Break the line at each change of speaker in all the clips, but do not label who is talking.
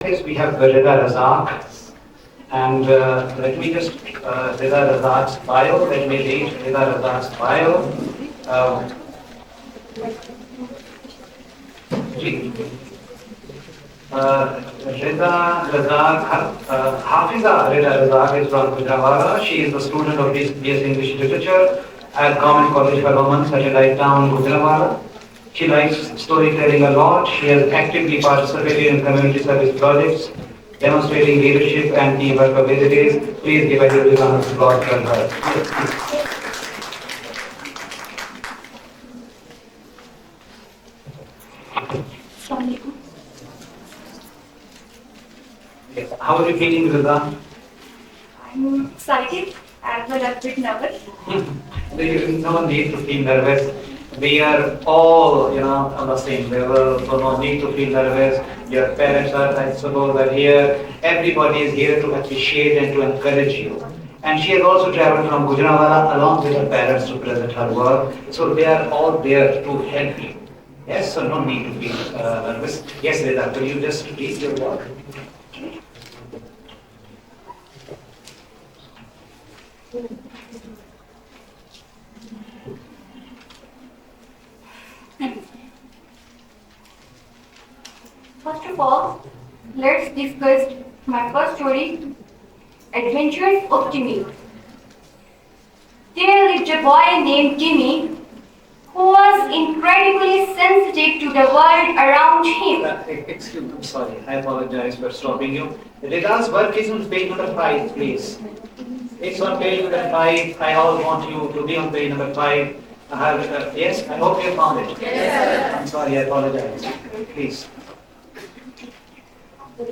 Next we have Rida Razzaq. And let me just, Rida Razzaq's bio, let me read Rida Razzaq's bio. Rida Razzaq, Hafiza Rida Razzaq is from Gujranwala. She is a student of BS English Literature at Government College for Women, Satellite Town, Gujranwala. She likes storytelling a lot. She has actively participated in community service projects, demonstrating leadership and teamwork abilities. Please give a huge round of applause for her. Yes. How are you feeling, Rida?
I'm excited and a bit nervous.
No one needs to feel nervous. We are all, on the same level, so no need to feel nervous. Your parents are, I suppose, are here. Everybody is here to appreciate and to encourage you. And she has also traveled from Gujranwala along with her parents to present her work. So they are all there to help you. Yes, so no need to feel nervous. Yes, Rida, will you just read your work?
First of all, let's discuss my first story, Adventures of Timmy. There lived a boy named Timmy who was incredibly sensitive to the world around him.
Excuse me, I'm sorry. I apologize for stopping you. Rida's work is on page number 5, please. It's on page number 5. I all want you to be on page number 5. Yes, I hope you found it. Yes. I'm sorry, I apologize. Please.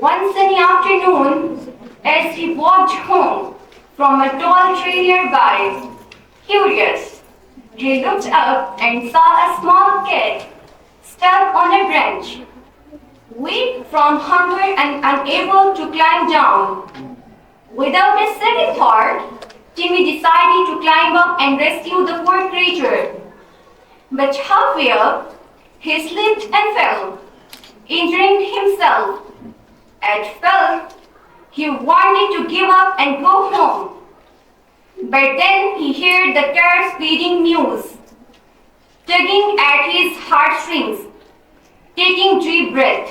One sunny afternoon, as he walked home from a tall tree nearby, curious, he looked up and saw a small cat stuck on a branch, weak from hunger and unable to climb down. Without a second thought, Timmy decided to climb up and rescue the poor creature. But halfway up, he slipped and fell, injuring himself. At first, he wanted to give up and go home. But then he heard the cat's feeding mews, tugging at his heartstrings. Taking deep breath,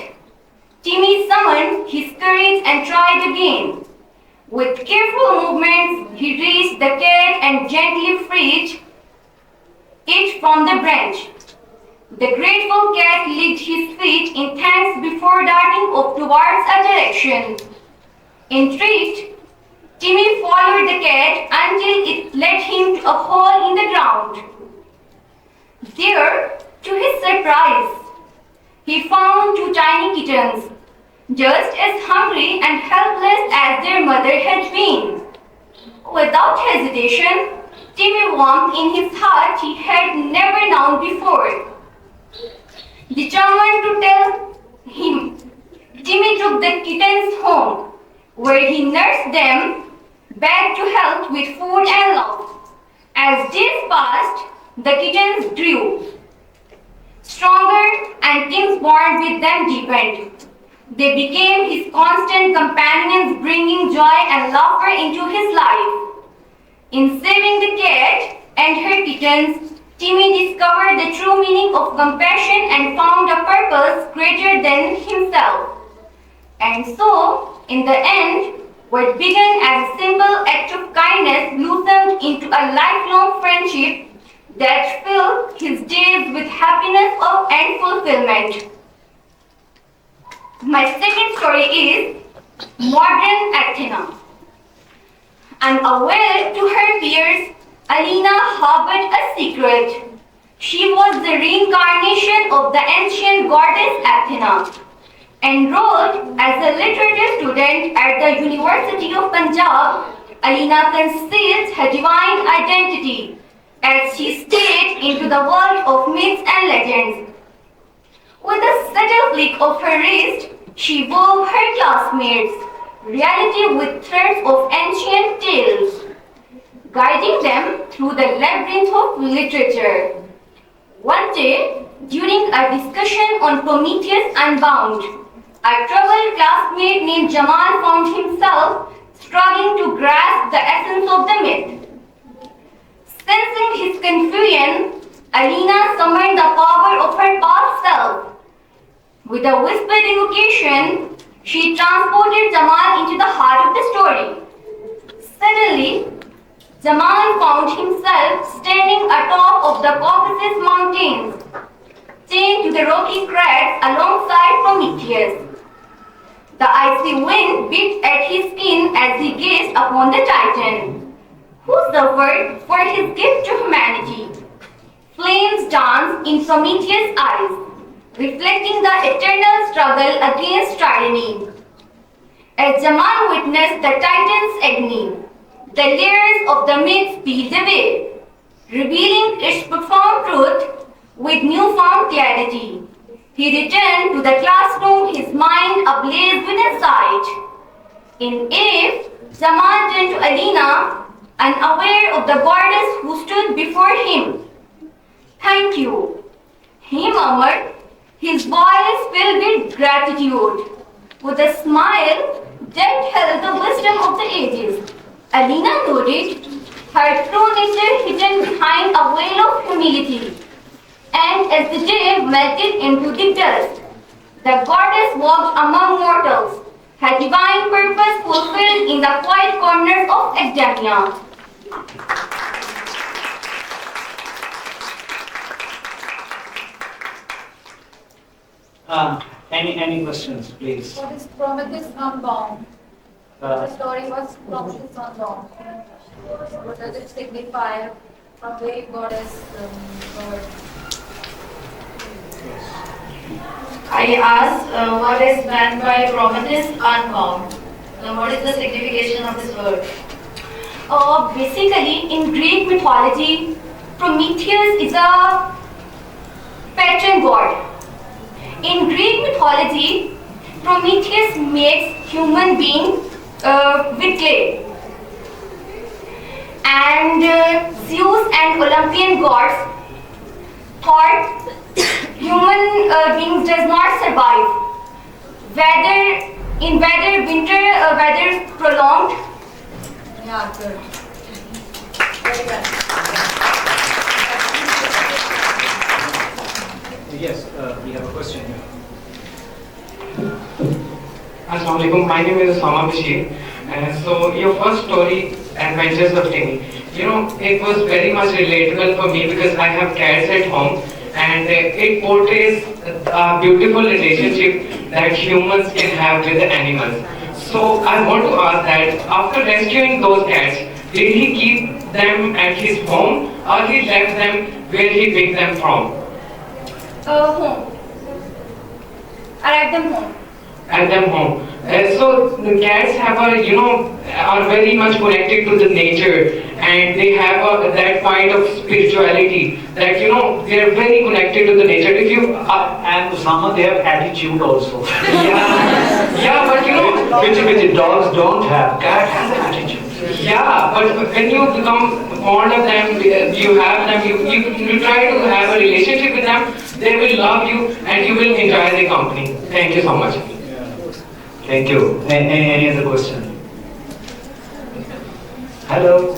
Timmy summoned his courage and tried again. With careful movements, he reached the cat and gently freed it from the branch. The grateful cat licked his feet in thanks before darting off towards a direction. Intrigued, Timmy followed the cat until it led him to a hole in the ground. There, to his surprise, he found 2 tiny kittens, just as hungry and helpless as their mother had been. Without hesitation, Timmy warmed in his heart he had never known before. Determined to tell him, Timmy took the kittens home, where he nursed them back to health with food and love. As days passed, the kittens grew stronger and Tim's bond with them deepened. They became his constant companions, bringing joy and laughter into his life. In saving the cat and her kittens, Timmy discovered the true meaning of compassion and found a purpose greater than himself. And so, in the end, what began as a simple act of kindness blossomed into a lifelong friendship that filled his days with happiness and fulfillment. My second story is Modern Athena. Unaware to her peers, Alina harbored a secret. She was the reincarnation of the ancient goddess Athena. Enrolled as a literature student at the University of Punjab, Alina concealed her divine identity as she stayed into the world of myths and legends. With a subtle flick of her wrist, she wove her classmates' reality with threads of ancient tales, guiding them through the labyrinth of literature. One day, during a discussion on Prometheus Unbound, a troubled classmate named Jamal found himself struggling to grasp the essence of the myth. Sensing his confusion, Alina summoned the power of her past self. With a whispered invocation, she transported Jamal into the heart of the story. Suddenly, Jamal found himself standing atop of the Caucasus Mountains, chained to the rocky crags alongside Prometheus. The icy wind bit at his skin as he gazed upon the Titan, who suffered for his gift to humanity. Flames danced in Prometheus' eyes, reflecting the eternal struggle against tyranny. As Jamal witnessed the Titan's agony, the layers of the myth peeled away, revealing its profound truth with newfound clarity. He returned to the classroom, his mind ablaze with insight. In awe, Jamal turned to Alina, unaware of the goddess who stood before him. "Thank you," he murmured, his voice filled with gratitude. With a smile that held the wisdom of the ages, Alina noted her true nature hidden behind a veil of humility. And as the day melted into the dust, the goddess walked among mortals, her divine purpose fulfilled in the quiet corners of academia.
Any questions, please?
What is Prometheus Unbound? The story was Prometheus Unbound. What does it signify? From where goddess word?
I asked what is meant by Prometheus Unbound. What is the signification of this word?
Basically, in Greek mythology, Prometheus is a patron god. In Greek mythology, Prometheus makes human beings with clay. And Zeus and Olympian gods thought human beings does not survive. Whether winter weather is prolonged.
Yeah, good. Very well.
Yes, we have a question here.
Assalamu alaikum. My name is Sama Bashir. So your first story, Adventures of Timmy, it was very much relatable for me because I have cats at home, and it portrays a beautiful relationship that humans can have with the animals. So I want to ask that after rescuing those cats, did he keep them at his home or he left them where he picked them from?
Home. I like them home.
At them home. So the cats have are very much connected to the nature, and they have that kind of spirituality that they are very connected to the nature. If you
And Usama, they have attitude also.
yeah, but
which dogs don't have. Cat has attitude.
yeah, but when you become fond of them, you have them, you try to have a relationship with them, they will love you and you will enjoy their company. Thank you so much.
Thank you. Any other question? Hello.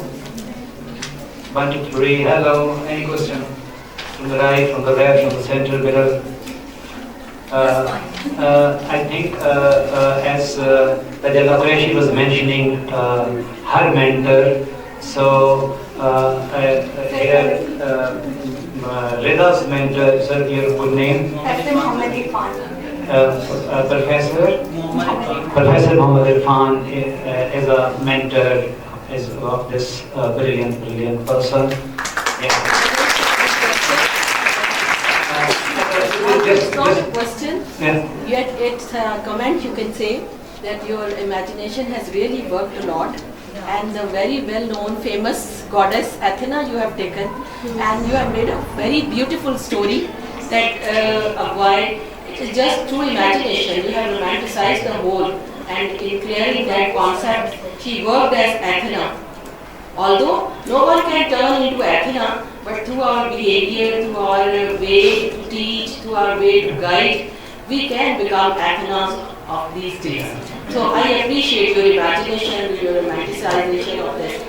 1, 2, 3. Hello. Any question? From the right, from the left, from the center, middle. I think as Rajala Qureshi was mentioning her mentor, so here Rida's mentor, sir, your good name?
Professor Muhammad Irfan.
Professor Muhammad Irfan is a mentor of this brilliant person. Yeah.
It's not a question,
Yeah.
yet it's a comment. You can say that your imagination has really worked a lot, and the very well-known famous goddess Athena you have taken, and you have made a very beautiful story that why it is just through imagination. You have romanticized the whole, and in clearing that concept, she worked as Athena. Although no one can turn into Athena, but through our behavior, through our way to teach, through our way to guide, we can become Athenas of these days. So I appreciate your imagination, your romanticization of this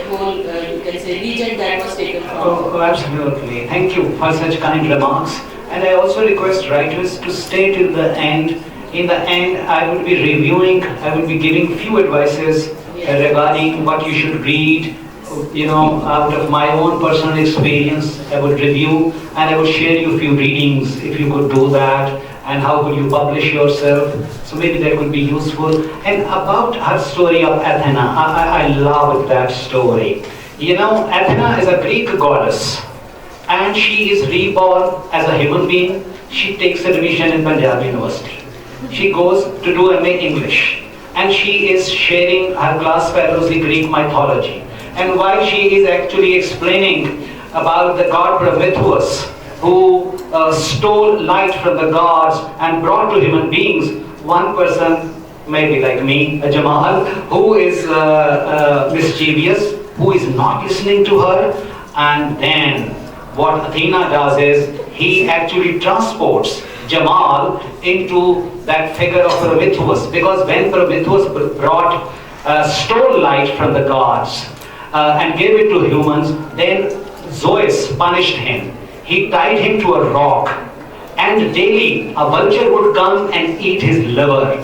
whole, you can say, region that was taken from.
Oh, absolutely. Thank you for such kind remarks. And I also request writers to stay till the end. In the end, I will be reviewing, I will be giving few advices regarding what you should read. You know, out of my own personal experience, I would review and I would share you a few readings if you could do that, and how could you publish yourself. So maybe that would be useful. And about her story of Athena, I love that story. You know, Athena is a Greek goddess, and she is reborn as a human being. She takes admission in Punjab University. She goes to do MA English, and she is sharing her class fellows the Greek mythology. And while she is actually explaining about the god Prometheus, who stole light from the gods and brought to human beings, one person, maybe like me, a Jamal, who is mischievous, who is not listening to her, and then what Athena does is, he actually transports Jamal into that figure of Prometheus, because when Prometheus stole light from the gods and gave it to humans, then Zeus punished him. He tied him to a rock, and daily a vulture would come and eat his liver.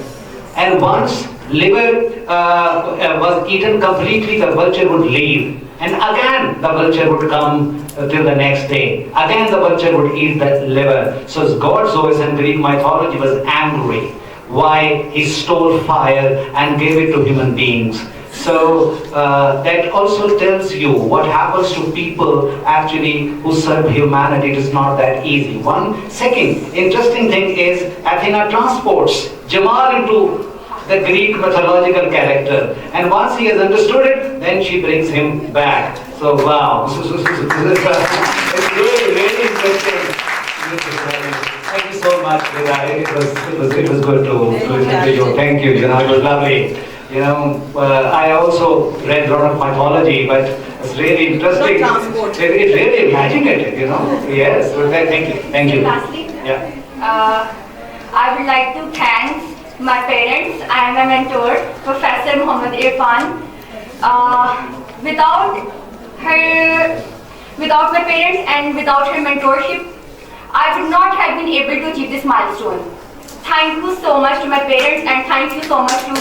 And once liver was eaten completely, the vulture would leave. And again the vulture would come till the next day. Again the vulture would eat the liver. So God Zeus in Greek mythology was angry why he stole fire and gave it to human beings. So that also tells you what happens to people actually who serve humanity. It is not that easy. One second interesting thing is, Athena transports Jamal into the Greek mythological character, and once he has understood it, then she brings him back. So wow, it's really interesting. Thank you so much, Rida. It was good to listen to you. Thank you. You know, it was lovely. You know, I also read a lot of mythology, but it's really interesting. It's really imaginative, you know. Yes. Thank you. Thank you.
Lastly,
Yeah.
I would like to thank my parents and my mentor, Professor Muhammad Irfan. Without my parents and without her mentorship, I would not have been able to achieve this milestone. Thank you so much to my parents, and thank you so much to